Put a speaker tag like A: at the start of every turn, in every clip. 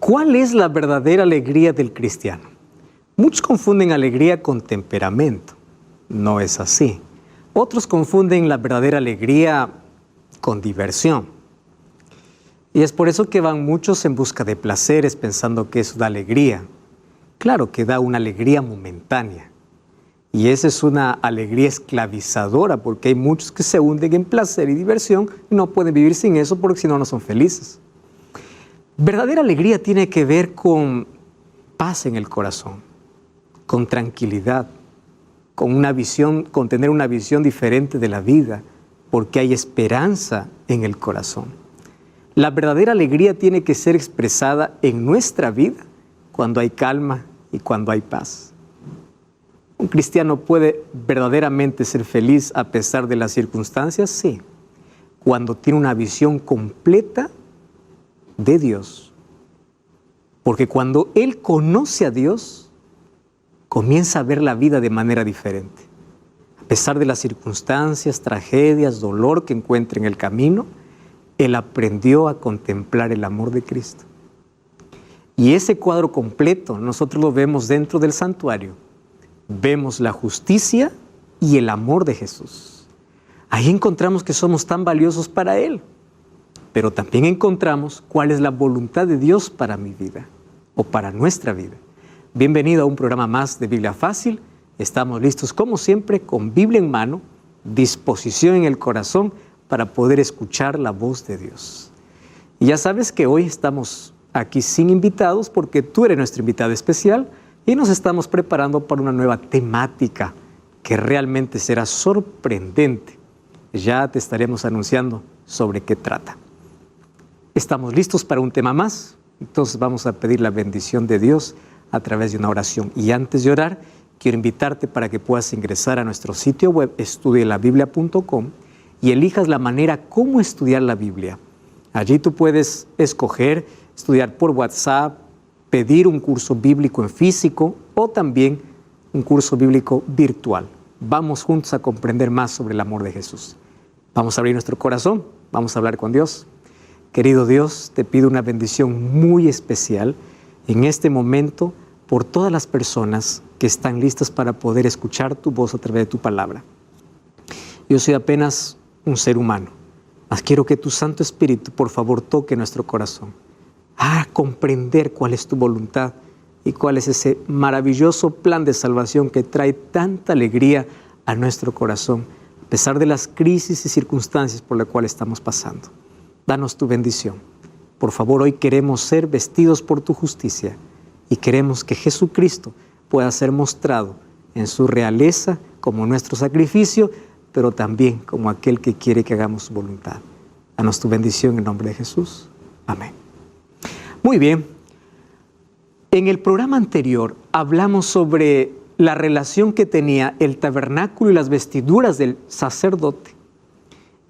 A: ¿Cuál es la verdadera alegría del cristiano? Muchos confunden alegría con temperamento. No es así. Otros confunden la verdadera alegría con diversión. Y es por eso que van muchos en busca de placeres pensando que eso da alegría. Claro que da una alegría momentánea. Y esa es una alegría esclavizadora porque hay muchos que se hunden en placer y diversión y no pueden vivir sin eso porque si no, no son felices. Verdadera alegría tiene que ver con paz en el corazón, con tranquilidad, con una visión, con tener una visión diferente de la vida, porque hay esperanza en el corazón. La verdadera alegría tiene que ser expresada en nuestra vida cuando hay calma y cuando hay paz. ¿Un cristiano puede verdaderamente ser feliz a pesar de las circunstancias? Sí, cuando tiene una visión completa de Dios. Porque cuando él conoce a Dios, comienza a ver la vida de manera diferente. A pesar de las circunstancias, tragedias, dolor que encuentra en el camino, él aprendió a contemplar el amor de Cristo. Y ese cuadro completo nosotros lo vemos dentro del santuario. Vemos la justicia y el amor de Jesús. Ahí encontramos que somos tan valiosos para Él. Pero también encontramos cuál es la voluntad de Dios para mi vida o para nuestra vida. Bienvenido a un programa más de Biblia Fácil. Estamos listos como siempre con Biblia en mano, disposición en el corazón para poder escuchar la voz de Dios. Y ya sabes que hoy estamos aquí sin invitados porque tú eres nuestro invitado especial y nos estamos preparando para una nueva temática que realmente será sorprendente. Ya te estaremos anunciando sobre qué trata. Estamos listos para un tema más, entonces vamos a pedir la bendición de Dios a través de una oración. Y antes de orar, quiero invitarte para que puedas ingresar a nuestro sitio web estudielabiblia.com y elijas la manera cómo estudiar la Biblia. Allí tú puedes escoger estudiar por WhatsApp, pedir un curso bíblico en físico o también un curso bíblico virtual. Vamos juntos a comprender más sobre el amor de Jesús. Vamos a abrir nuestro corazón, vamos a hablar con Dios. Querido Dios, te pido una bendición muy especial en este momento por todas las personas que están listas para poder escuchar tu voz a través de tu palabra. Yo soy apenas un ser humano, mas quiero que tu Santo Espíritu, por favor, toque nuestro corazón. A comprender cuál es tu voluntad y cuál es ese maravilloso plan de salvación que trae tanta alegría a nuestro corazón, a pesar de las crisis y circunstancias por las cuales estamos pasando. Danos tu bendición. Por favor, hoy queremos ser vestidos por tu justicia y queremos que Jesucristo pueda ser mostrado en su realeza como nuestro sacrificio, pero también como aquel que quiere que hagamos su voluntad. Danos tu bendición en nombre de Jesús. Amén. Muy bien, en el programa anterior hablamos sobre la relación que tenía el tabernáculo y las vestiduras del sacerdote.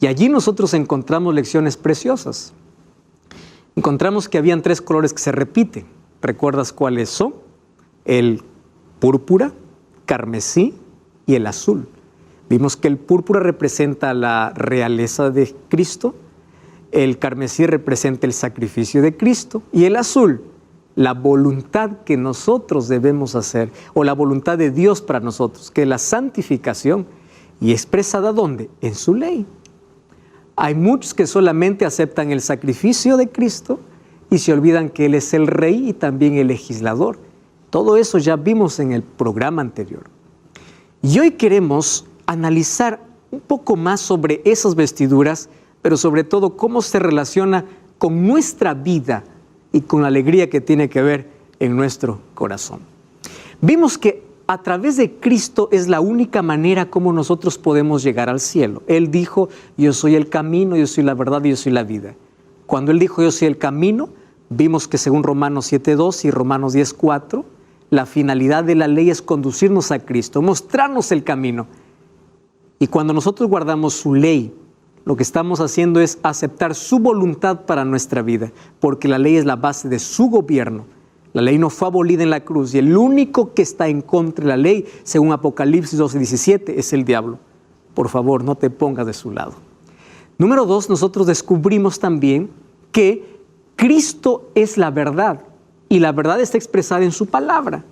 A: Y allí nosotros encontramos lecciones preciosas. Encontramos que habían 3 colores que se repiten. ¿Recuerdas cuáles son? El púrpura, carmesí y el azul. Vimos que el púrpura representa la realeza de Cristo, el carmesí representa el sacrificio de Cristo y el azul, la voluntad que nosotros debemos hacer o la voluntad de Dios para nosotros, que es la santificación y expresada ¿dónde? En su ley. Hay muchos que solamente aceptan el sacrificio de Cristo y se olvidan que Él es el Rey y también el legislador. Todo eso ya vimos en el programa anterior. Y hoy queremos analizar un poco más sobre esas vestiduras, pero sobre todo cómo se relaciona con nuestra vida y con la alegría que tiene que ver en nuestro corazón. Vimos que a través de Cristo es la única manera como nosotros podemos llegar al cielo. Él dijo, yo soy el camino, yo soy la verdad y yo soy la vida. Cuando Él dijo, yo soy el camino, vimos que según Romanos 7:2 y Romanos 10:4, la finalidad de la ley es conducirnos a Cristo, mostrarnos el camino. Y cuando nosotros guardamos su ley, lo que estamos haciendo es aceptar su voluntad para nuestra vida, porque la ley es la base de su gobierno. La ley no fue abolida en la cruz y el único que está en contra de la ley, según Apocalipsis 12:17, es el diablo. Por favor, no te pongas de su lado. Número 2, nosotros descubrimos también que Cristo es la verdad y la verdad está expresada en su palabra.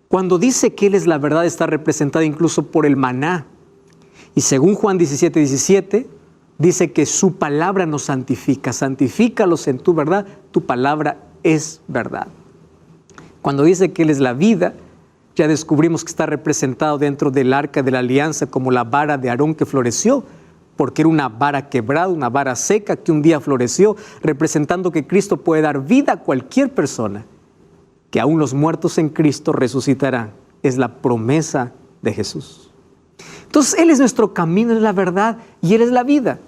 A: Cuando dice que Él es la verdad, está representada incluso por el maná. Y según Juan 17:17, dice que su palabra nos santifica. Santifícalos en tu verdad, tu palabra es verdad. Cuando dice que Él es la vida, ya descubrimos que está representado dentro del arca de la alianza como la vara de Aarón que floreció, porque era una vara quebrada, una vara seca que un día floreció, representando que Cristo puede dar vida a cualquier persona, que aún los muertos en Cristo resucitarán. Es la promesa de Jesús. Entonces, Él es nuestro camino, es la verdad y Él es la vida.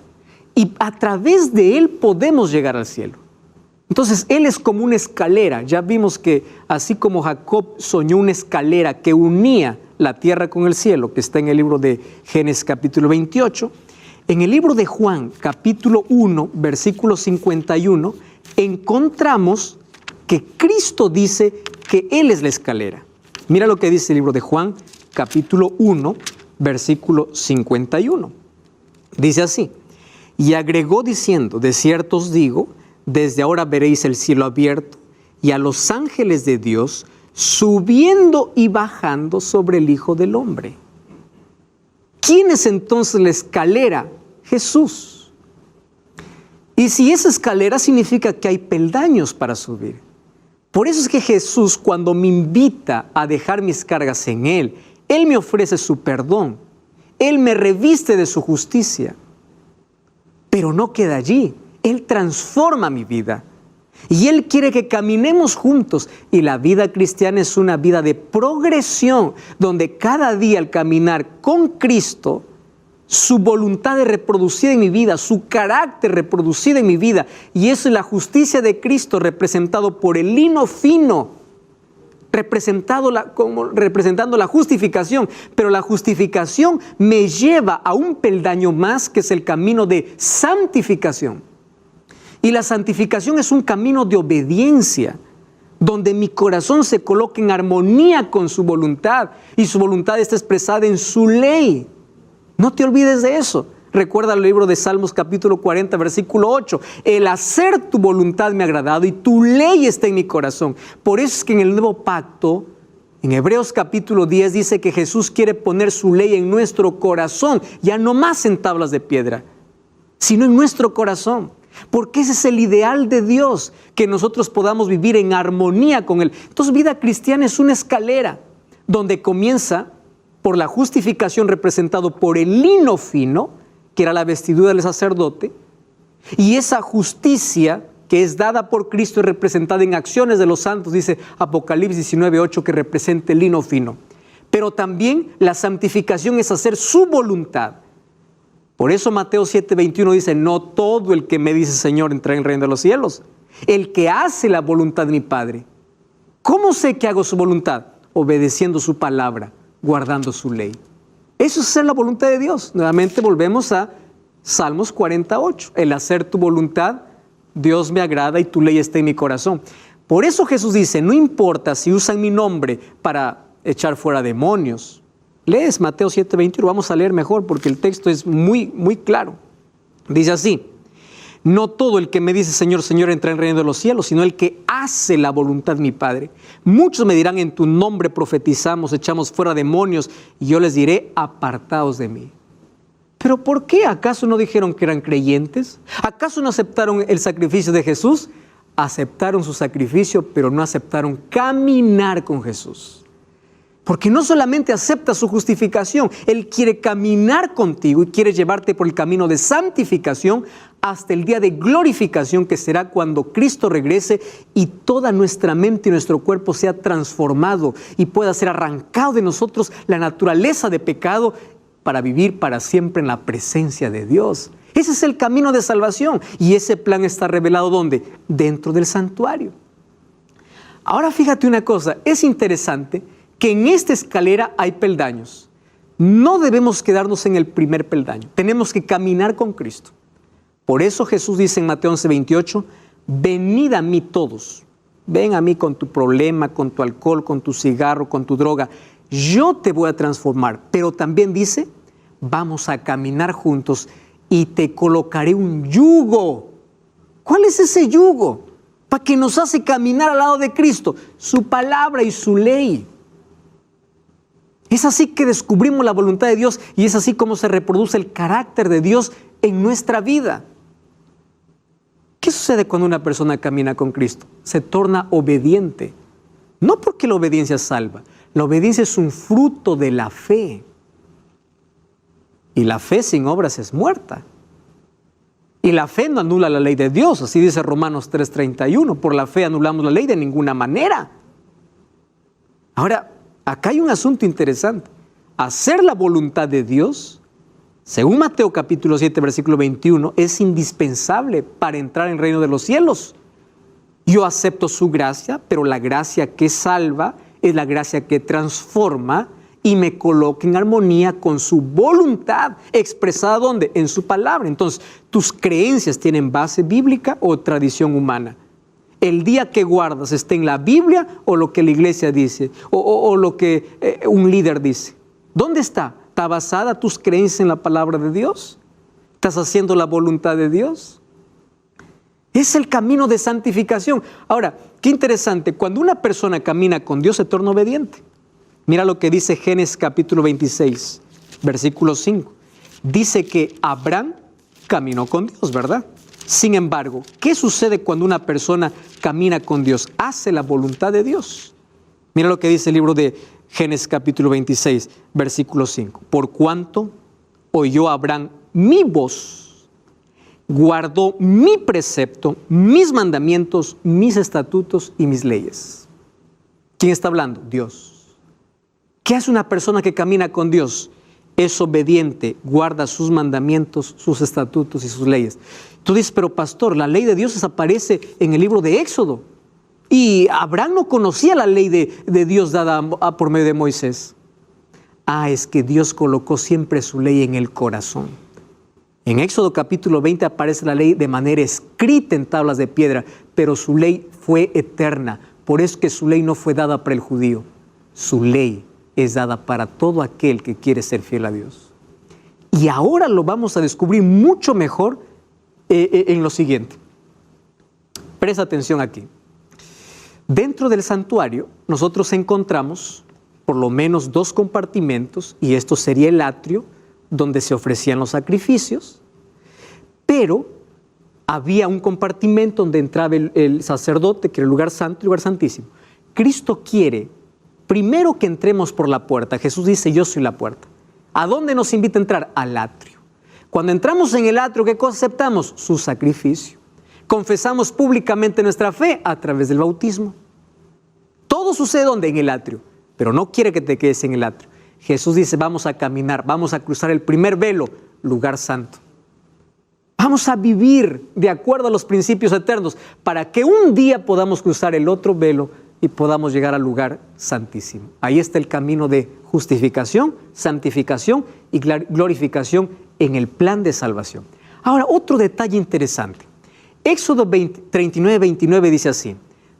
A: Y a través de Él podemos llegar al cielo. Entonces, Él es como una escalera. Ya vimos que así como Jacob soñó una escalera que unía la tierra con el cielo, que está en el libro de Génesis capítulo 28, en el libro de Juan capítulo 1, versículo 51, encontramos que Cristo dice que Él es la escalera. Mira lo que dice el libro de Juan capítulo 1, versículo 51. Dice así: y agregó diciendo, de cierto os digo, desde ahora veréis el cielo abierto y a los ángeles de Dios subiendo y bajando sobre el Hijo del Hombre. ¿Quién es entonces la escalera? Jesús. Y si esa escalera significa que hay peldaños para subir. Por eso es que Jesús, cuando me invita a dejar mis cargas en Él, Él me ofrece su perdón. Él me reviste de su justicia. Pero no queda allí. Él transforma mi vida. Y Él quiere que caminemos juntos. Y la vida cristiana es una vida de progresión, donde cada día al caminar con Cristo, su voluntad es reproducida en mi vida, su carácter reproducido en mi vida. Y eso es la justicia de Cristo representado por el lino fino, representando la justificación. Pero la justificación me lleva a un peldaño más, que es el camino de santificación. Y la santificación es un camino de obediencia, donde mi corazón se coloca en armonía con su voluntad y su voluntad está expresada en su ley. No te olvides de eso. Recuerda el libro de Salmos capítulo 40, versículo 8. El hacer tu voluntad me ha agradado y tu ley está en mi corazón. Por eso es que en el nuevo pacto, en Hebreos capítulo 10, dice que Jesús quiere poner su ley en nuestro corazón, ya no más en tablas de piedra, sino en nuestro corazón. Porque ese es el ideal de Dios, que nosotros podamos vivir en armonía con Él. Entonces, vida cristiana es una escalera donde comienza por la justificación representado por el lino fino, que era la vestidura del sacerdote, y esa justicia que es dada por Cristo y representada en acciones de los santos, dice Apocalipsis 19:8, que representa el lino fino. Pero también la santificación es hacer su voluntad. Por eso Mateo 7:21 dice, no todo el que me dice Señor entrará en el reino de los cielos, el que hace la voluntad de mi Padre. ¿Cómo sé que hago su voluntad? Obedeciendo su palabra, guardando su ley. Eso es hacer la voluntad de Dios. Nuevamente volvemos a Salmos 48. El hacer tu voluntad, Dios me agrada y tu ley está en mi corazón. Por eso Jesús dice, no importa si usan mi nombre para echar fuera demonios. Lees Mateo 7:21, vamos a leer mejor porque el texto es muy claro. Dice así, no todo el que me dice Señor, Señor entra en el reino de los cielos, sino el que hace la voluntad de mi Padre. Muchos me dirán, en tu nombre profetizamos, echamos fuera demonios, y yo les diré, apartaos de mí. ¿Pero por qué? ¿Acaso no dijeron que eran creyentes? ¿Acaso no aceptaron el sacrificio de Jesús? Aceptaron su sacrificio, pero no aceptaron caminar con Jesús. Porque no solamente acepta su justificación, Él quiere caminar contigo y quiere llevarte por el camino de santificación hasta el día de glorificación, que será cuando Cristo regrese y toda nuestra mente y nuestro cuerpo sea transformado y pueda ser arrancado de nosotros la naturaleza de pecado para vivir para siempre en la presencia de Dios. Ese es el camino de salvación y ese plan está revelado ¿dónde? Dentro del santuario. Ahora fíjate una cosa, es interesante que en esta escalera hay peldaños. No debemos quedarnos en el primer peldaño, tenemos que caminar con Cristo. Por eso Jesús dice en Mateo 11:28, venid a mí todos, ven a mí con tu problema, con tu alcohol, con tu cigarro, con tu droga, yo te voy a transformar. Pero también dice, vamos a caminar juntos y te colocaré un yugo. ¿Cuál es ese yugo? para que nos hace caminar al lado de Cristo, su palabra y su ley. Es así que descubrimos la voluntad de Dios y es así como se reproduce el carácter de Dios en nuestra vida. ¿Qué sucede cuando una persona camina con Cristo? Se torna obediente. No porque la obediencia salva, la obediencia es un fruto de la fe. Y la fe sin obras es muerta. Y la fe no anula la ley de Dios, así dice Romanos 3:31. Por la fe anulamos la ley de ninguna manera. Ahora, acá hay un asunto interesante. Hacer la voluntad de Dios, según Mateo capítulo 7, versículo 21, es indispensable para entrar en el reino de los cielos. Yo acepto su gracia, pero la gracia que salva es la gracia que transforma y me coloca en armonía con su voluntad, expresada ¿dónde? En su palabra. Entonces, tus creencias tienen base bíblica o tradición humana. El día que guardas está en la Biblia o lo que la iglesia dice o lo que un líder dice. ¿Dónde está? ¿Está basada tus creencias en la palabra de Dios? ¿Estás haciendo la voluntad de Dios? Es el camino de santificación. Ahora, qué interesante, cuando una persona camina con Dios se torna obediente. Mira lo que dice Génesis capítulo 26, versículo 5. Dice que Abraham caminó con Dios, ¿verdad? Sin embargo, ¿qué sucede cuando una persona camina con Dios? Hace la voluntad de Dios. Mira lo que dice el libro de Génesis capítulo 26, versículo 5. Por cuanto oyó Abraham mi voz, guardó mi precepto, mis mandamientos, mis estatutos y mis leyes. ¿Quién está hablando? Dios. ¿Qué hace una persona que camina con Dios? Es obediente, guarda sus mandamientos, sus estatutos y sus leyes. Tú dices, pero pastor, la ley de Dios desaparece en el libro de Éxodo. Y Abraham no conocía la ley de Dios dada por medio de Moisés. Es que Dios colocó siempre su ley en el corazón. En Éxodo capítulo 20 aparece la ley de manera escrita en tablas de piedra, pero su ley fue eterna. Por eso que su ley no fue dada para el judío. Su ley es dada para todo aquel que quiere ser fiel a Dios. Y ahora lo vamos a descubrir mucho mejor en lo siguiente. Presta atención aquí. Dentro del santuario nosotros encontramos por lo menos 2 compartimentos, y esto sería el atrio donde se ofrecían los sacrificios, pero había un compartimento donde entraba el sacerdote, que era el lugar santo y el lugar santísimo. Cristo quiere primero que entremos por la puerta. Jesús dice, yo soy la puerta. ¿A dónde nos invita a entrar? Al atrio. Cuando entramos en el atrio, ¿qué cosa aceptamos? Su sacrificio. Confesamos públicamente nuestra fe a través del bautismo. Todo sucede ¿dónde? En el atrio. Pero no quiere que te quedes en el atrio. Jesús dice, vamos a caminar, vamos a cruzar el primer velo, lugar santo. Vamos a vivir de acuerdo a los principios eternos para que un día podamos cruzar el otro velo y podamos llegar al lugar santísimo. Ahí está el camino de justificación, santificación y glorificación en el plan de salvación. Ahora, otro detalle interesante. Éxodo 39:29 dice así: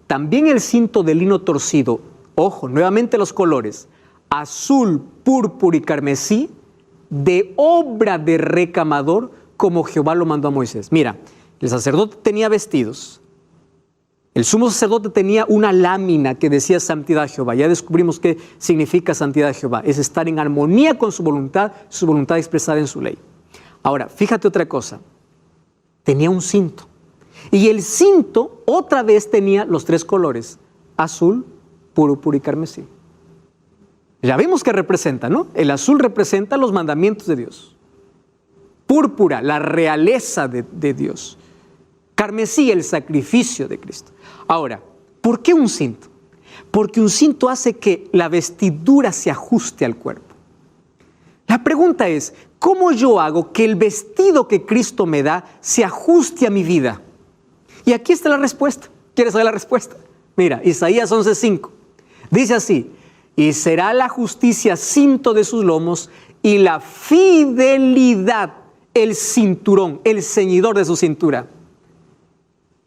A: también el cinto de lino torcido, ojo, nuevamente los colores, azul, púrpura y carmesí, de obra de recamador, como Jehová lo mandó a Moisés. Mira, el sacerdote tenía vestidos. El sumo sacerdote tenía una lámina que decía santidad a Jehová. Ya descubrimos qué significa santidad a Jehová. Es estar en armonía con su voluntad expresada en su ley. Ahora, fíjate otra cosa. Tenía un cinto. Y el cinto otra vez tenía los 3 colores: azul, púrpura y carmesí. Ya vimos que representa, ¿no? El azul representa los mandamientos de Dios. Púrpura, la realeza de Dios. Carmesí, el sacrificio de Cristo. Ahora, ¿por qué un cinto? Porque un cinto hace que la vestidura se ajuste al cuerpo. La pregunta es, ¿cómo yo hago que el vestido que Cristo me da se ajuste a mi vida? Y aquí está la respuesta. ¿Quieres saber la respuesta? Mira, Isaías 11:5. Dice así: y será la justicia cinto de sus lomos y la fidelidad el cinturón, el ceñidor de su cintura.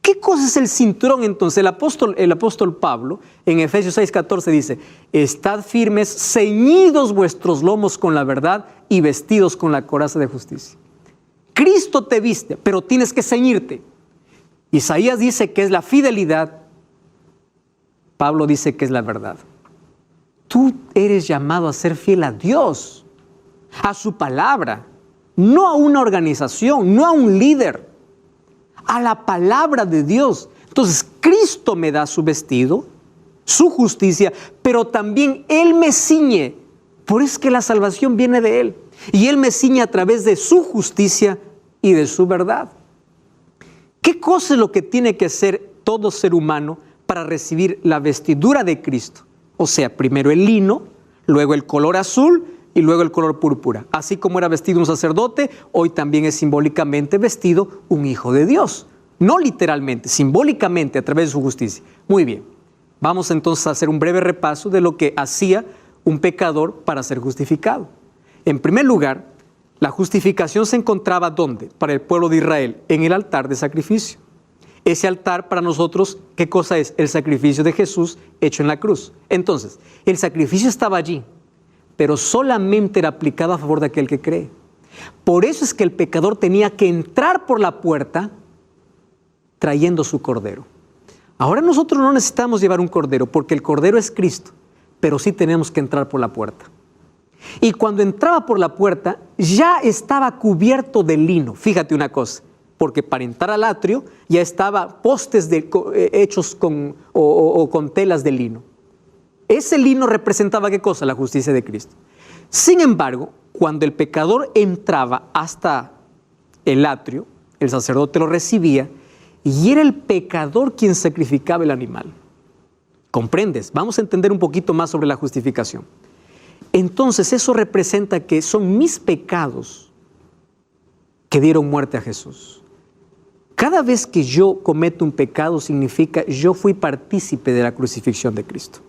A: ¿Qué cosa es el cinturón entonces? El apóstol Pablo en Efesios 6:14 dice: estad firmes, ceñidos vuestros lomos con la verdad y vestidos con la coraza de justicia. Cristo te viste, pero tienes que ceñirte. Isaías dice que es la fidelidad, Pablo dice que es la verdad. Tú eres llamado a ser fiel a Dios, a su palabra, no a una organización, no a un líder, a la palabra de Dios. Entonces, Cristo me da su vestido, su justicia, pero también Él me ciñe. Por eso es que la salvación viene de Él. Y Él me ciñe a través de su justicia y de su verdad. ¿Qué cosa es lo que tiene que hacer todo ser humano para recibir la vestidura de Cristo? O sea, primero el lino, luego el color azul y luego el color púrpura. Así como era vestido un sacerdote, hoy también es simbólicamente vestido un hijo de Dios. No literalmente, simbólicamente a través de su justicia. Muy bien, vamos entonces a hacer un breve repaso de lo que hacía un pecador para ser justificado. En primer lugar, la justificación se encontraba ¿dónde? Para el pueblo de Israel, en el altar de sacrificio. Ese altar para nosotros, ¿qué cosa es? El sacrificio de Jesús hecho en la cruz. Entonces, el sacrificio estaba allí, pero solamente era aplicado a favor de aquel que cree. Por eso es que el pecador tenía que entrar por la puerta trayendo su cordero. Ahora nosotros no necesitamos llevar un cordero porque el cordero es Cristo, pero sí tenemos que entrar por la puerta. Y cuando entraba por la puerta ya estaba cubierto de lino. Fíjate una cosa, porque para entrar al atrio ya estaba postes hechos con telas de lino. Ese lino representaba ¿qué cosa? La justicia de Cristo. Sin embargo, cuando el pecador entraba hasta el atrio, el sacerdote lo recibía y era el pecador quien sacrificaba el animal. ¿Comprendes? Vamos a entender un poquito más sobre la justificación. Entonces eso representa que son mis pecados que dieron muerte a Jesús. Cada vez que yo cometo un pecado significa yo fui partícipe de la crucifixión de Cristo.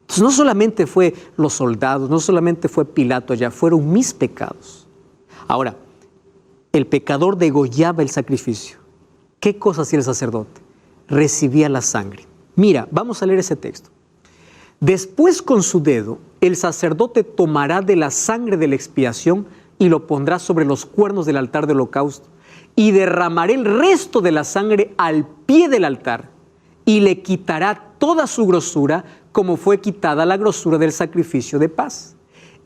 A: Entonces no solamente fue los soldados, no solamente fue Pilato allá, fueron mis pecados. Ahora, el pecador degollaba el sacrificio. ¿Qué cosa hacía el sacerdote? Recibía la sangre. Mira, vamos a leer ese texto. Después con su dedo, el sacerdote tomará de la sangre de la expiación y lo pondrá sobre los cuernos del altar de holocausto y derramará el resto de la sangre al pie del altar y le quitará toda su grosura como fue quitada la grosura del sacrificio de paz.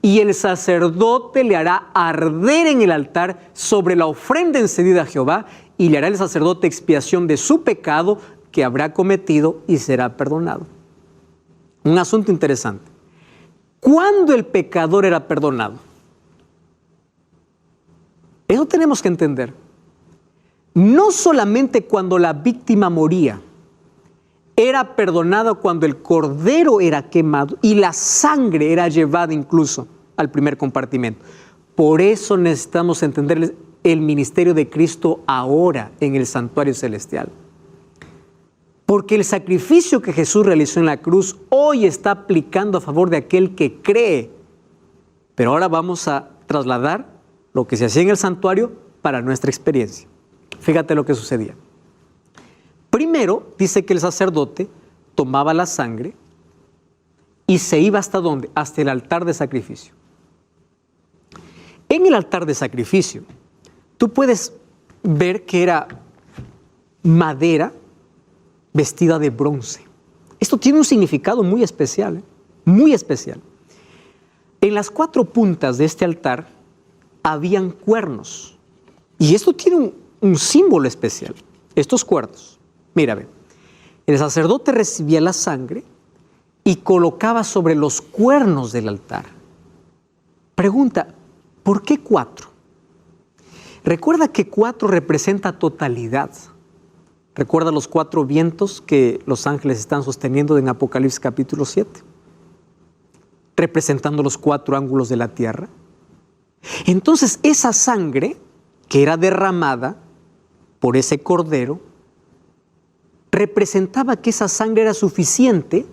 A: Y el sacerdote le hará arder en el altar sobre la ofrenda encendida a Jehová y le hará el sacerdote expiación de su pecado que habrá cometido y será perdonado. Un asunto interesante. ¿Cuándo el pecador era perdonado? Eso tenemos que entender. No solamente cuando la víctima moría, era perdonado cuando el cordero era quemado y la sangre era llevada incluso al primer compartimento. Por eso necesitamos entender el ministerio de Cristo ahora en el santuario celestial. Porque el sacrificio que Jesús realizó en la cruz hoy está aplicando a favor de aquel que cree. Pero ahora vamos a trasladar lo que se hacía en el santuario para nuestra experiencia. Fíjate lo que sucedía. Primero dice que el sacerdote tomaba la sangre y se iba ¿hasta dónde? Hasta el altar de sacrificio. En el altar de sacrificio, tú puedes ver que era madera vestida de bronce. Esto tiene un significado muy especial, muy especial. En las 4 puntas de este altar habían cuernos. Y esto tiene un símbolo especial. Estos cuernos. Mira, ve. El sacerdote recibía la sangre y colocaba sobre los cuernos del altar. Pregunta, ¿por qué 4? Recuerda que 4 representa totalidad. Recuerda los 4 vientos que los ángeles están sosteniendo en Apocalipsis capítulo 7, representando los 4 ángulos de la tierra. Entonces esa sangre que era derramada por ese cordero, representaba que esa sangre era suficiente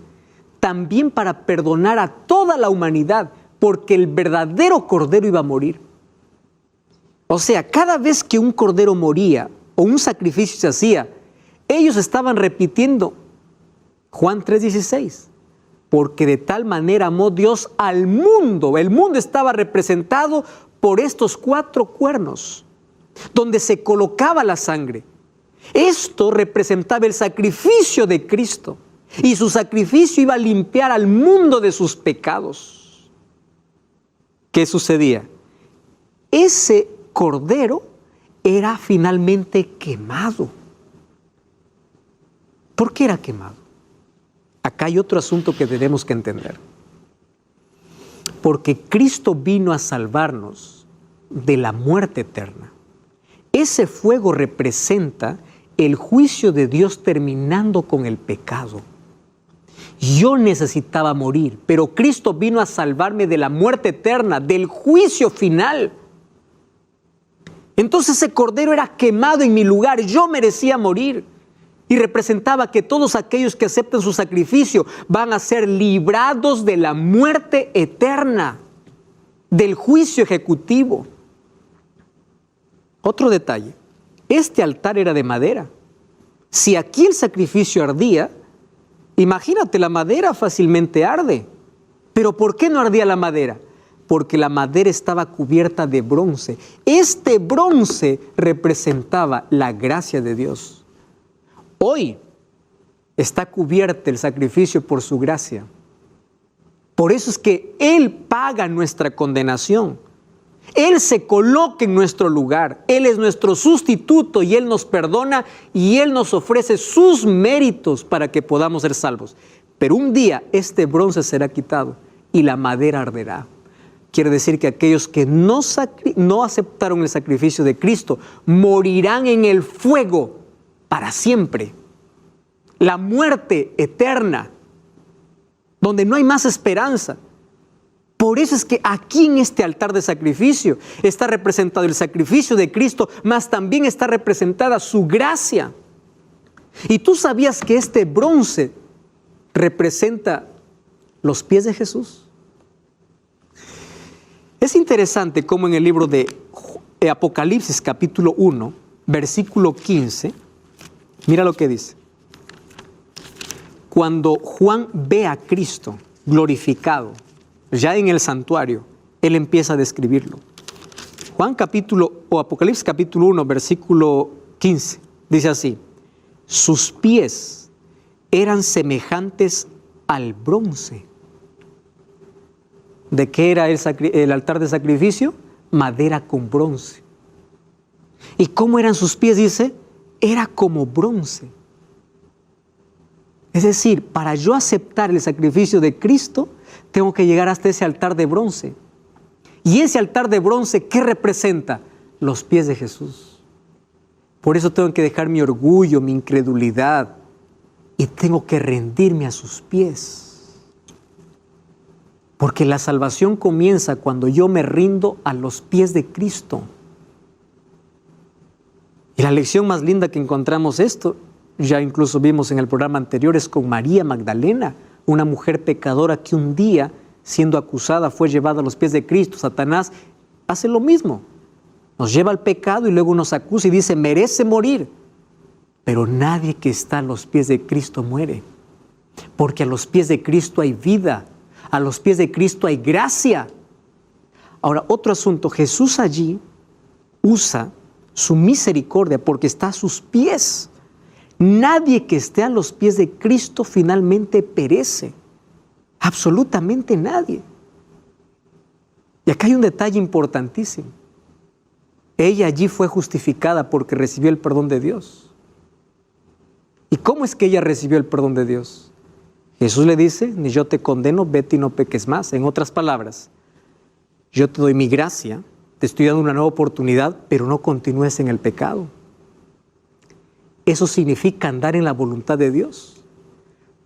A: también para perdonar a toda la humanidad, porque el verdadero cordero iba a morir. O sea, cada vez que un cordero moría o un sacrificio se hacía, ellos estaban repitiendo Juan 3:16, porque de tal manera amó Dios al mundo. El mundo estaba representado por estos 4 cuernos, donde se colocaba la sangre. Esto representaba el sacrificio de Cristo y su sacrificio iba a limpiar al mundo de sus pecados. ¿Qué sucedía? Ese cordero era finalmente quemado. ¿Por qué era quemado? Acá hay otro asunto que tenemos que entender. Porque Cristo vino a salvarnos de la muerte eterna. Ese fuego representa el juicio de Dios terminando con el pecado. Yo necesitaba morir, pero Cristo vino a salvarme de la muerte eterna, del juicio final. Entonces ese cordero era quemado en mi lugar, yo merecía morir. Y representaba que todos aquellos que acepten su sacrificio van a ser librados de la muerte eterna, del juicio ejecutivo. Otro detalle, este altar era de madera. Si aquí el sacrificio ardía, imagínate, la madera fácilmente arde. ¿Pero por qué no ardía la madera? Porque la madera estaba cubierta de bronce. Este bronce representaba la gracia de Dios. Hoy está cubierto el sacrificio por su gracia. Por eso es que Él paga nuestra condenación. Él se coloca en nuestro lugar. Él es nuestro sustituto y Él nos perdona y Él nos ofrece sus méritos para que podamos ser salvos. Pero un día este bronce será quitado y la madera arderá. Quiere decir que aquellos que no aceptaron el sacrificio de Cristo morirán en el fuego para siempre. La muerte eterna, donde no hay más esperanza. Por eso es que aquí en este altar de sacrificio está representado el sacrificio de Cristo, mas también está representada su gracia. ¿Y tú sabías que este bronce representa los pies de Jesús? Es interesante cómo en el libro de Apocalipsis capítulo 1, versículo 15, mira lo que dice. Cuando Juan ve a Cristo glorificado, ya en el santuario, él empieza a describirlo. Apocalipsis capítulo 1, versículo 15, dice así: sus pies eran semejantes al bronce. ¿De qué era el altar de sacrificio? Madera con bronce. ¿Y cómo eran sus pies? Dice, era como bronce. Es decir, para yo aceptar el sacrificio de Cristo, tengo que llegar hasta ese altar de bronce. Y ese altar de bronce, ¿qué representa? Los pies de Jesús. Por eso tengo que dejar mi orgullo, mi incredulidad, y tengo que rendirme a sus pies. Porque la salvación comienza cuando yo me rindo a los pies de Cristo. Y la lección más linda que encontramos esto, ya incluso vimos en el programa anterior, es con María Magdalena, una mujer pecadora que un día, siendo acusada, fue llevada a los pies de Cristo. Satanás hace lo mismo. Nos lleva al pecado y luego nos acusa y dice, merece morir. Pero nadie que está a los pies de Cristo muere. Porque a los pies de Cristo hay vida. A los pies de Cristo hay gracia. Ahora, otro asunto. Jesús allí usa su misericordia porque está a sus pies. Nadie que esté a los pies de Cristo finalmente perece. Absolutamente nadie. Y acá hay un detalle importantísimo. Ella allí fue justificada porque recibió el perdón de Dios. ¿Y cómo es que ella recibió el perdón de Dios? Jesús le dice, ni yo te condeno, vete y no peques más. En otras palabras, yo te doy mi gracia, te estoy dando una nueva oportunidad, pero no continúes en el pecado. Eso significa andar en la voluntad de Dios.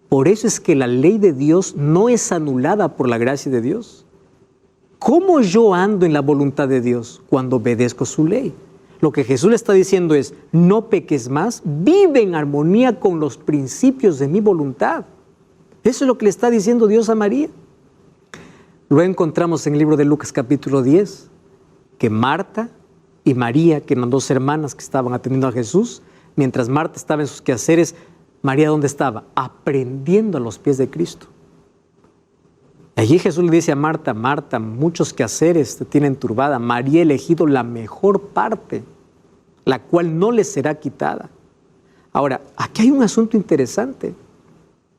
A: Por eso es que la ley de Dios no es anulada por la gracia de Dios. ¿Cómo yo ando en la voluntad de Dios? Cuando obedezco su ley. Lo que Jesús le está diciendo es, no peques más, vive en armonía con los principios de mi voluntad. Eso es lo que le está diciendo Dios a María. Lo encontramos en el libro de Lucas capítulo 10, que Marta y María, que eran dos hermanas que estaban atendiendo a Jesús, mientras Marta estaba en sus quehaceres, María, ¿dónde estaba? Aprendiendo a los pies de Cristo. Allí Jesús le dice a Marta, Marta, muchos quehaceres te tienen turbada. María ha elegido la mejor parte, la cual no le será quitada. Ahora, aquí hay un asunto interesante.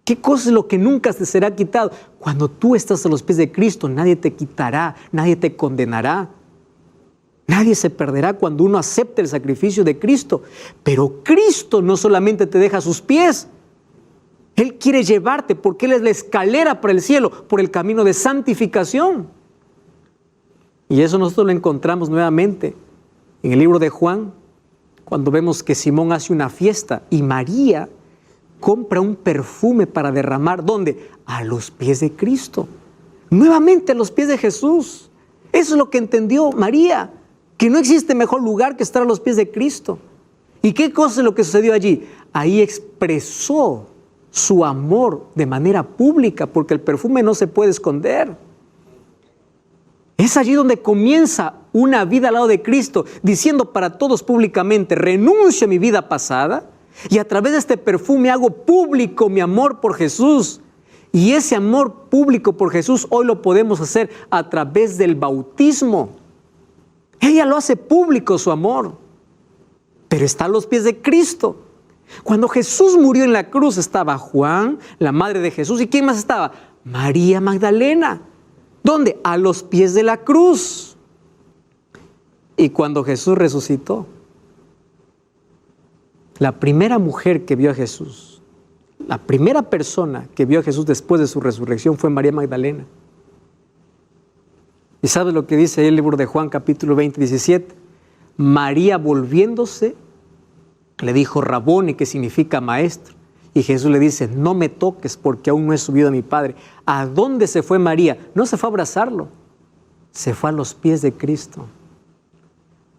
A: ¿Qué cosa es lo que nunca te será quitado? Cuando tú estás a los pies de Cristo, nadie te quitará, nadie te condenará. Nadie se perderá cuando uno acepte el sacrificio de Cristo. Pero Cristo no solamente te deja a sus pies. Él quiere llevarte porque Él es la escalera para el cielo, por el camino de santificación. Y eso nosotros lo encontramos nuevamente en el libro de Juan, cuando vemos que Simón hace una fiesta y María compra un perfume para derramar, ¿dónde? A los pies de Cristo. Nuevamente a los pies de Jesús. Eso es lo que entendió María, que no existe mejor lugar que estar a los pies de Cristo. ¿Y qué cosa es lo que sucedió allí? Ahí expresó su amor de manera pública, porque el perfume no se puede esconder. Es allí donde comienza una vida al lado de Cristo, diciendo para todos públicamente: renuncio a mi vida pasada y a través de este perfume hago público mi amor por Jesús. Y ese amor público por Jesús hoy lo podemos hacer a través del bautismo. Ella lo hace público su amor, pero está a los pies de Cristo. Cuando Jesús murió en la cruz estaba Juan, la madre de Jesús, ¿y quién más estaba? María Magdalena. ¿Dónde? A los pies de la cruz. Y cuando Jesús resucitó, la primera mujer que vio a Jesús, la primera persona que vio a Jesús después de su resurrección fue María Magdalena. ¿Y sabes lo que dice ahí el libro de Juan, capítulo 20, 17? María, volviéndose, le dijo Raboni, que significa maestro. Y Jesús le dice: no me toques porque aún no he subido a mi Padre. ¿A dónde se fue María? No se fue a abrazarlo, se fue a los pies de Cristo.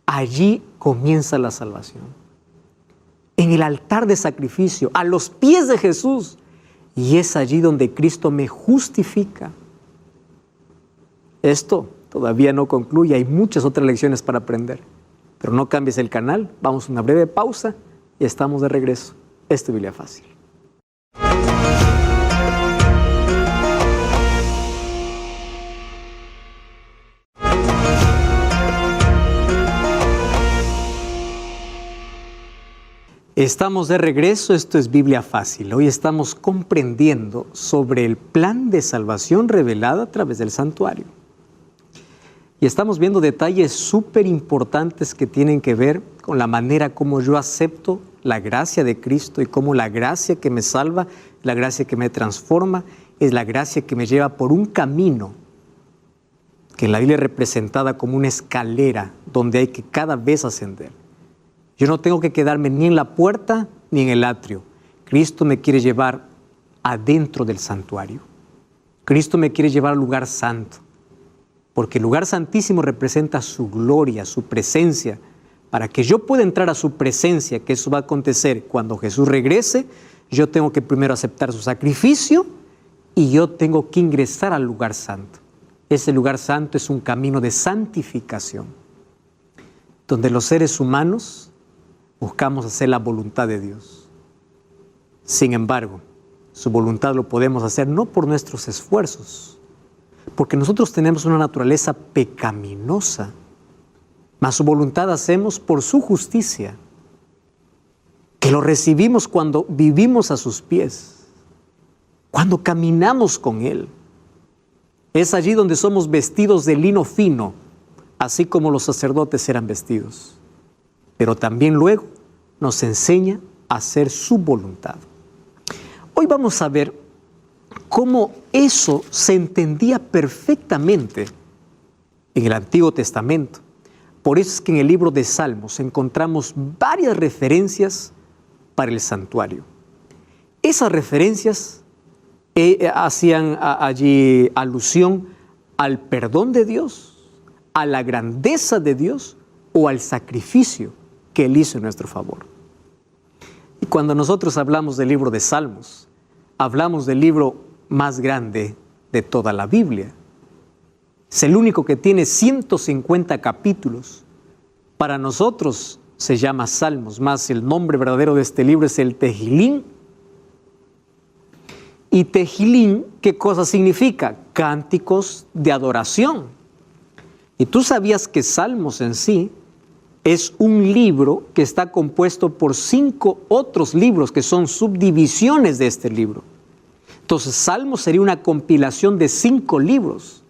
A: Allí comienza la salvación. En el altar de sacrificio, a los pies de Jesús. Y es allí donde Cristo me justifica. Esto todavía no concluye, hay muchas otras lecciones para aprender. Pero no cambies el canal, vamos a una breve pausa y estamos de regreso. Esto es Biblia Fácil. Estamos de regreso, esto es Biblia Fácil. Hoy estamos comprendiendo sobre el plan de salvación revelado a través del santuario. Y estamos viendo detalles súper importantes que tienen que ver con la manera como yo acepto la gracia de Cristo y cómo la gracia que me salva, la gracia que me transforma, es la gracia que me lleva por un camino que en la Biblia es representada como una escalera donde hay que cada vez ascender. Yo no tengo que quedarme ni en la puerta ni en el atrio. Cristo me quiere llevar adentro del santuario. Cristo me quiere llevar al lugar santo. Porque el lugar santísimo representa su gloria, su presencia. Para que yo pueda entrar a su presencia, que eso va a acontecer cuando Jesús regrese, yo tengo que primero aceptar su sacrificio y yo tengo que ingresar al lugar santo. Ese lugar santo es un camino de santificación, donde los seres humanos buscamos hacer la voluntad de Dios. Sin embargo, su voluntad lo podemos hacer no por nuestros esfuerzos, porque nosotros tenemos una naturaleza pecaminosa, mas su voluntad hacemos por su justicia, que lo recibimos cuando vivimos a sus pies, cuando caminamos con Él. Es allí donde somos vestidos de lino fino, así como los sacerdotes eran vestidos. Pero también luego nos enseña a hacer su voluntad. Hoy vamos a ver cómo eso se entendía perfectamente en el Antiguo Testamento. Por eso es que en el libro de Salmos encontramos varias referencias para el santuario. Esas referencias hacían allí alusión al perdón de Dios, a la grandeza de Dios o al sacrificio que Él hizo en nuestro favor. Y cuando nosotros hablamos del libro de Salmos, hablamos del libro más grande de toda la Biblia. Es el único que tiene 150 capítulos. Para nosotros se llama Salmos, más el nombre verdadero de este libro es el Tehilín. Y Tehilín, ¿qué cosa significa? Cánticos de adoración. Y tú sabías que Salmos en sí es un libro que está compuesto por 5 otros libros que son subdivisiones de este libro. Entonces, Salmos sería una compilación de 5 libros.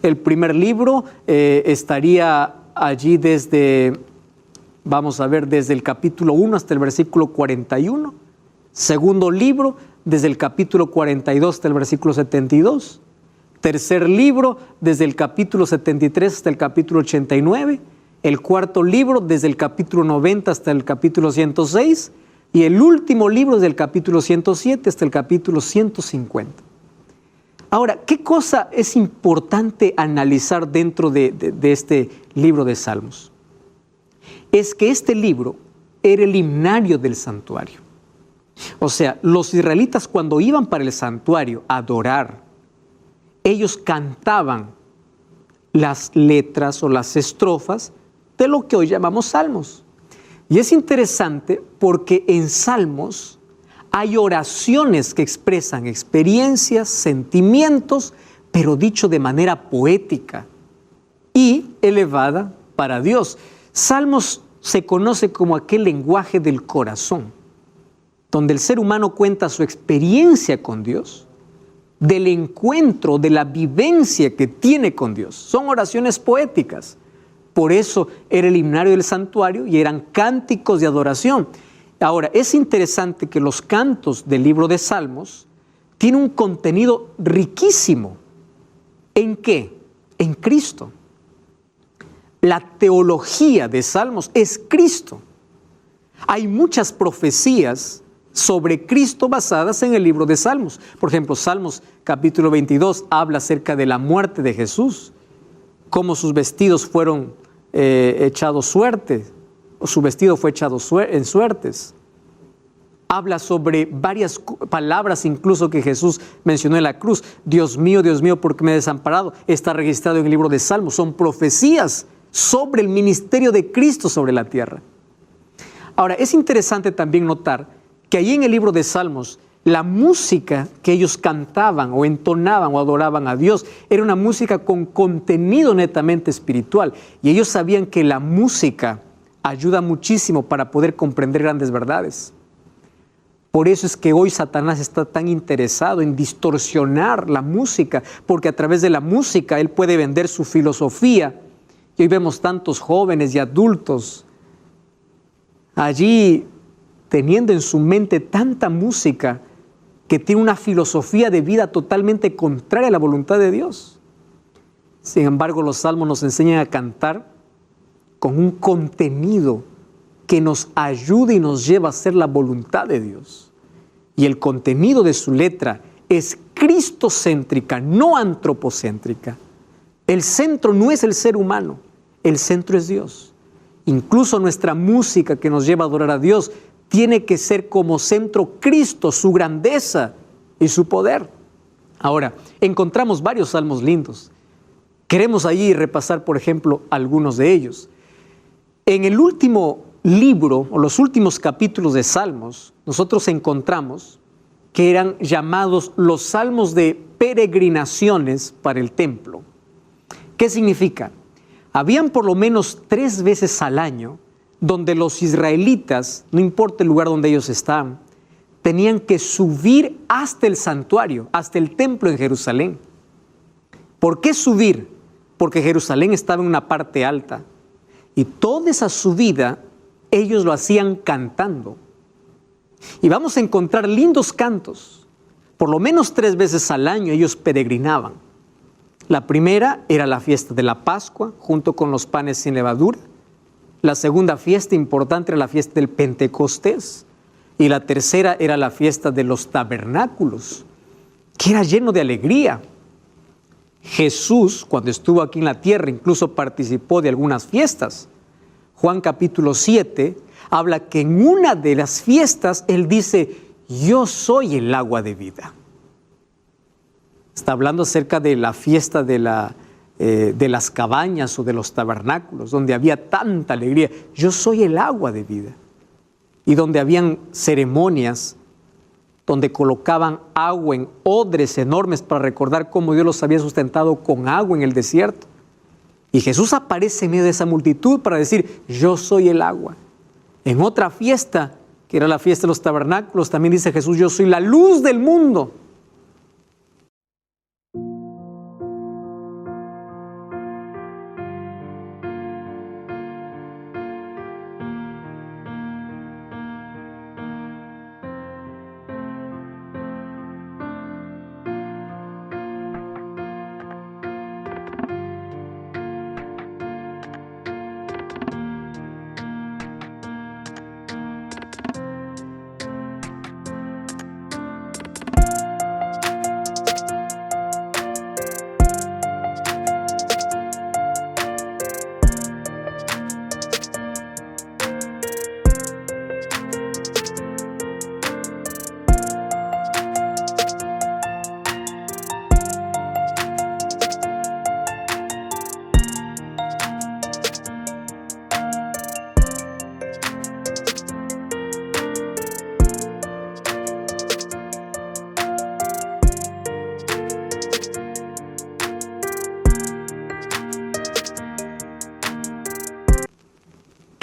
A: El primer libro estaría allí desde, vamos a ver, desde el capítulo 1 hasta el versículo 41. Segundo libro, desde el capítulo 42 hasta el versículo 72. Tercer libro, desde el capítulo 73 hasta el capítulo 89. El cuarto libro, desde el capítulo 90 hasta el capítulo 106. Y el último libro, desde el capítulo 107 hasta el capítulo 150. Ahora, ¿qué cosa es importante analizar dentro de este libro de Salmos? Es que este libro era el himnario del santuario. O sea, los israelitas cuando iban para el santuario a adorar, ellos cantaban las letras o las estrofas de lo que hoy llamamos salmos. Y es interesante porque en Salmos hay oraciones que expresan experiencias, sentimientos, pero dicho de manera poética y elevada para Dios. Salmos se conoce como aquel lenguaje del corazón, donde el ser humano cuenta su experiencia con Dios, del encuentro, de la vivencia que tiene con Dios. Son oraciones poéticas. Por eso era el himnario del santuario y eran cánticos de adoración. Ahora, es interesante que los cantos del libro de Salmos tienen un contenido riquísimo. ¿En qué? En Cristo. La teología de Salmos es Cristo. Hay muchas profecías sobre Cristo basadas en el libro de Salmos. Por ejemplo, Salmos capítulo 22 habla acerca de la muerte de Jesús, cómo sus vestidos fueron echados suerte, o su vestido fue echado en suertes. Habla sobre varias palabras incluso que Jesús mencionó en la cruz. Dios mío, ¿por qué me he desamparado? Está registrado en el libro de Salmos. Son profecías sobre el ministerio de Cristo sobre la tierra. Ahora, es interesante también notar que allí en el libro de Salmos, la música que ellos cantaban o entonaban o adoraban a Dios era una música con contenido netamente espiritual. Y ellos sabían que la música ayuda muchísimo para poder comprender grandes verdades. Por eso es que hoy Satanás está tan interesado en distorsionar la música, porque a través de la música él puede vender su filosofía. Y hoy vemos tantos jóvenes y adultos allí teniendo en su mente tanta música que tiene una filosofía de vida totalmente contraria a la voluntad de Dios. Sin embargo, los salmos nos enseñan a cantar con un contenido que nos ayude y nos lleva a hacer la voluntad de Dios. Y el contenido de su letra es cristocéntrica, no antropocéntrica. El centro no es el ser humano, el centro es Dios. Incluso nuestra música que nos lleva a adorar a Dios tiene que ser como centro Cristo, su grandeza y su poder. Ahora, encontramos varios salmos lindos. Queremos allí repasar, por ejemplo, algunos de ellos. En el último libro, o los últimos capítulos de Salmos, nosotros encontramos que eran llamados los salmos de peregrinaciones para el templo. ¿Qué significa? Habían por lo menos 3 veces al año donde los israelitas, no importa el lugar donde ellos estaban, tenían que subir hasta el santuario, hasta el templo en Jerusalén. ¿Por qué subir? Porque Jerusalén estaba en una parte alta y toda esa subida ellos lo hacían cantando. Y vamos a encontrar lindos cantos. Por lo menos 3 veces al año ellos peregrinaban. La primera era la fiesta de la Pascua, junto con los panes sin levadura. La segunda fiesta importante era la fiesta del Pentecostés. Y la tercera era la fiesta de los tabernáculos, que era lleno de alegría. Jesús, cuando estuvo aquí en la tierra, incluso participó de algunas fiestas. Juan capítulo 7 habla que en una de las fiestas Él dice, yo soy el agua de vida. Está hablando acerca de la fiesta de las cabañas o de los tabernáculos, donde había tanta alegría. Yo soy el agua de vida. Y donde habían ceremonias, donde colocaban agua en odres enormes para recordar cómo Dios los había sustentado con agua en el desierto. Y Jesús aparece en medio de esa multitud para decir, yo soy el agua. En otra fiesta, que era la fiesta de los tabernáculos, también dice Jesús, yo soy la luz del mundo.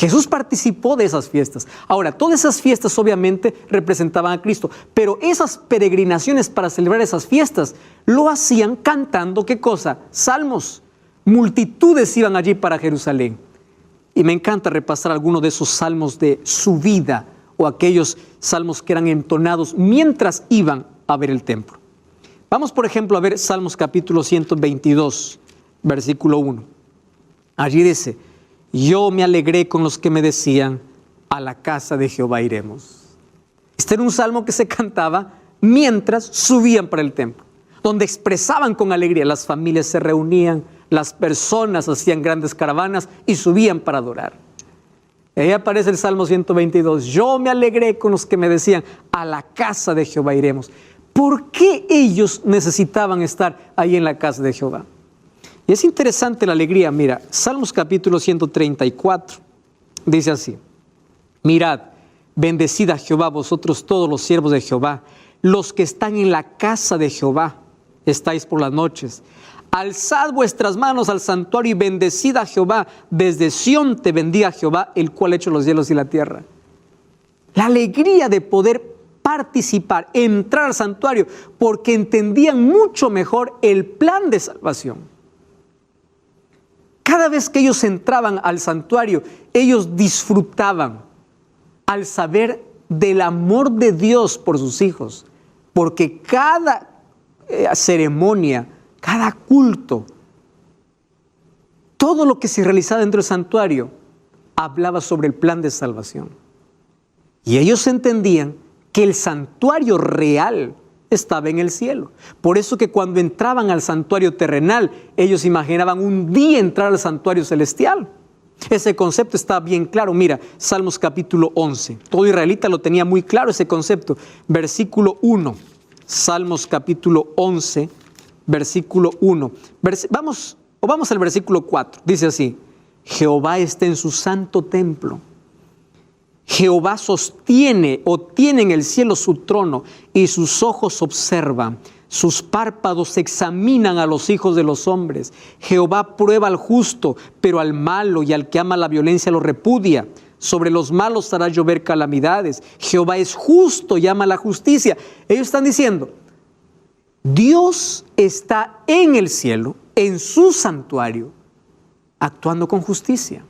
A: Jesús participó de esas fiestas. Ahora, todas esas fiestas obviamente representaban a Cristo, pero esas peregrinaciones para celebrar esas fiestas lo hacían cantando, ¿qué cosa? Salmos. Multitudes iban allí para Jerusalén. Y me encanta repasar algunos de esos salmos de su vida o aquellos salmos que eran entonados mientras iban a ver el templo. Vamos, por ejemplo, a ver Salmos capítulo 122, versículo 1. Allí dice, yo me alegré con los que me decían, a la casa de Jehová iremos. Este era un salmo que se cantaba mientras subían para el templo, donde expresaban con alegría, las familias se reunían, las personas hacían grandes caravanas y subían para adorar. Y ahí aparece el Salmo 122, yo me alegré con los que me decían, a la casa de Jehová iremos. ¿Por qué ellos necesitaban estar ahí en la casa de Jehová? Y es interesante la alegría. Mira, Salmos capítulo 134, dice así, mirad, bendecid a Jehová vosotros todos los siervos de Jehová, los que están en la casa de Jehová, estáis por las noches. Alzad vuestras manos al santuario y bendecid a Jehová, desde Sión te bendiga Jehová, el cual ha hecho los cielos y la tierra. La alegría de poder participar, entrar al santuario, porque entendían mucho mejor el plan de salvación. Cada vez que ellos entraban al santuario, ellos disfrutaban al saber del amor de Dios por sus hijos, porque cada ceremonia, cada culto, todo lo que se realizaba dentro del santuario, hablaba sobre el plan de salvación. Y ellos entendían que el santuario real estaba en el cielo. Por eso que cuando entraban al santuario terrenal, ellos imaginaban un día entrar al santuario celestial. Ese concepto está bien claro. Mira, Salmos capítulo 11. Todo israelita lo tenía muy claro ese concepto. Versículo 1. Salmos capítulo 11, versículo 1. Vamos al versículo 4. Dice así, Jehová está en su santo templo. Jehová sostiene o tiene en el cielo su trono y sus ojos observan, sus párpados examinan a los hijos de los hombres. Jehová prueba al justo, pero al malo y al que ama la violencia lo repudia. Sobre los malos hará llover calamidades. Jehová es justo y ama la justicia. Ellos están diciendo, Dios está en el cielo, en su santuario, actuando con justicia.